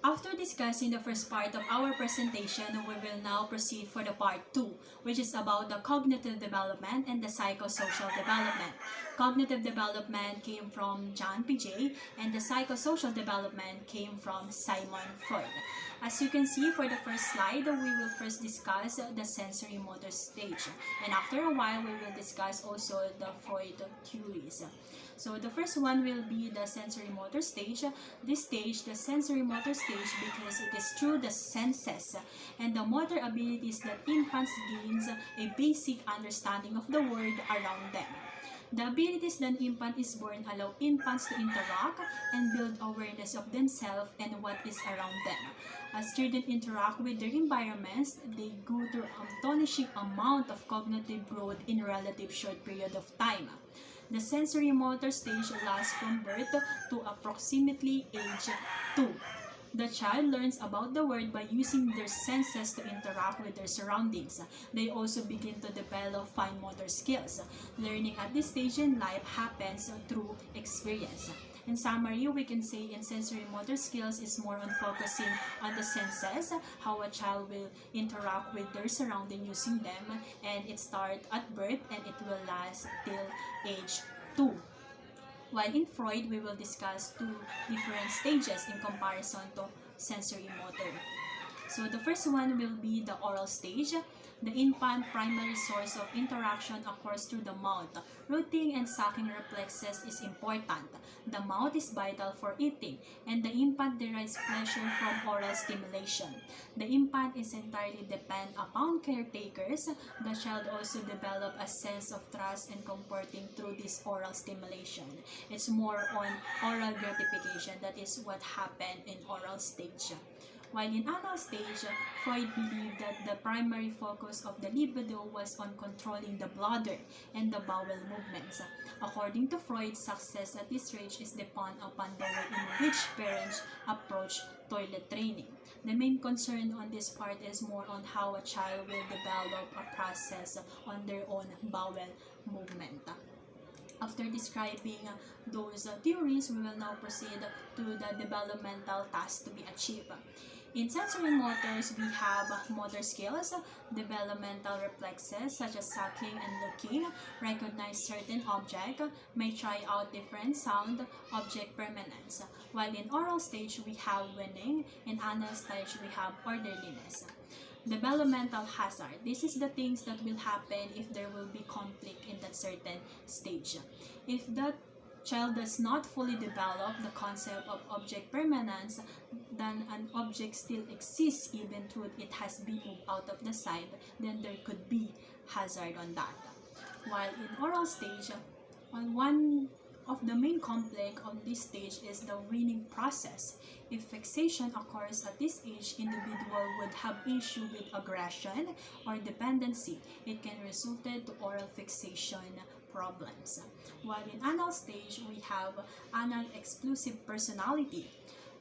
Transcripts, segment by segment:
After discussing the first part of our presentation, we will now proceed for the part 2, which is about the cognitive development and the psychosocial development. Cognitive development came from John Piaget, and the psychosocial development came from Sigmund Freud. As you can see for the first slide, we will first discuss the sensory motor stage, and after a while we will discuss also the Freud theories. So the first one will be the sensory motor stage. This stage, the sensory motor stage, because it is through the senses and the motor abilities that infants gains a basic understanding of the world around them. The abilities that infant is born allow infants to interact and build awareness of themselves and what is around them. As children interact with their environments, they go through an astonishing amount of cognitive growth in a relative short period of time. The sensory motor stage lasts from birth to approximately age 2. The child learns about the world by using their senses to interact with their surroundings. They also begin to develop fine motor skills. Learning at this stage in life happens through experience. In summary, we can say in sensory motor skills is more on focusing on the senses, how a child will interact with their surrounding using them, and it starts at birth and it will last till age 2. While in Freud, we will discuss two different stages in comparison to sensory motor. So the first one will be the oral stage. The infant primary source of interaction occurs through the mouth. Rooting and sucking reflexes is important. The mouth is vital for eating, and the infant derives pleasure from oral stimulation. The infant is entirely dependent upon caretakers. The child also develops a sense of trust and comforting through this oral stimulation. It's more on oral gratification. That is what happened in oral stage. While in anal stage, Freud believed that the primary focus of the libido was on controlling the bladder and the bowel movements. According to Freud, success at this stage is dependent upon the way in which parents approach toilet training. The main concern on this part is more on how a child will develop a process on their own bowel movement. After describing those theories, we will now proceed to the developmental tasks to be achieved. In sensory motors, we have motor skills, developmental reflexes such as sucking and looking, recognize certain object, may try out different sound, object permanence. While in oral stage, we have winning. In anal stage, we have orderliness. Developmental hazard. This is the things that will happen if there will be conflict in that certain stage. If that child does not fully develop the concept of object permanence, then an object still exists even though it has been moved out of the side, then there could be hazard on that. While in oral stage, one of the main conflict on this stage is the weaning process. If fixation occurs at this age, individual would have issue with aggression or dependency. It can result to oral fixation problems. While in anal stage, we have anal exclusive personality.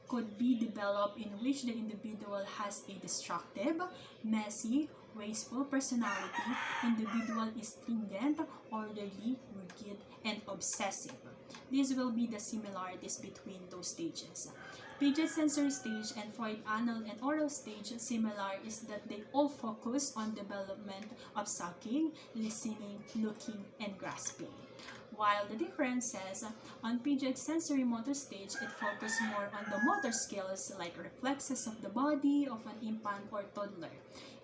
Could be developed in which the individual has a destructive, messy, wasteful personality. Individual is stringent, orderly, rigid, and obsessive. These will be the similarities between those stages. Piaget sensory stage and Freud anal and oral stage similar is that they all focus on development of sucking, listening, looking, and grasping. While the differences on Piaget sensory motor stage, it focuses more on the motor skills like reflexes of the body of an infant or toddler.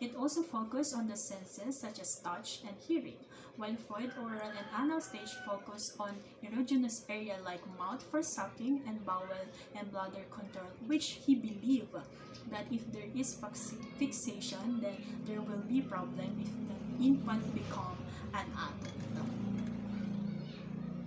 It also focuses on the senses such as touch and hearing, while Freud oral and anal stage focus on erogenous area like mouth for sucking and bowel and bladder control, which he believed that if there is fixation, then there will be problem if the infant become an adult.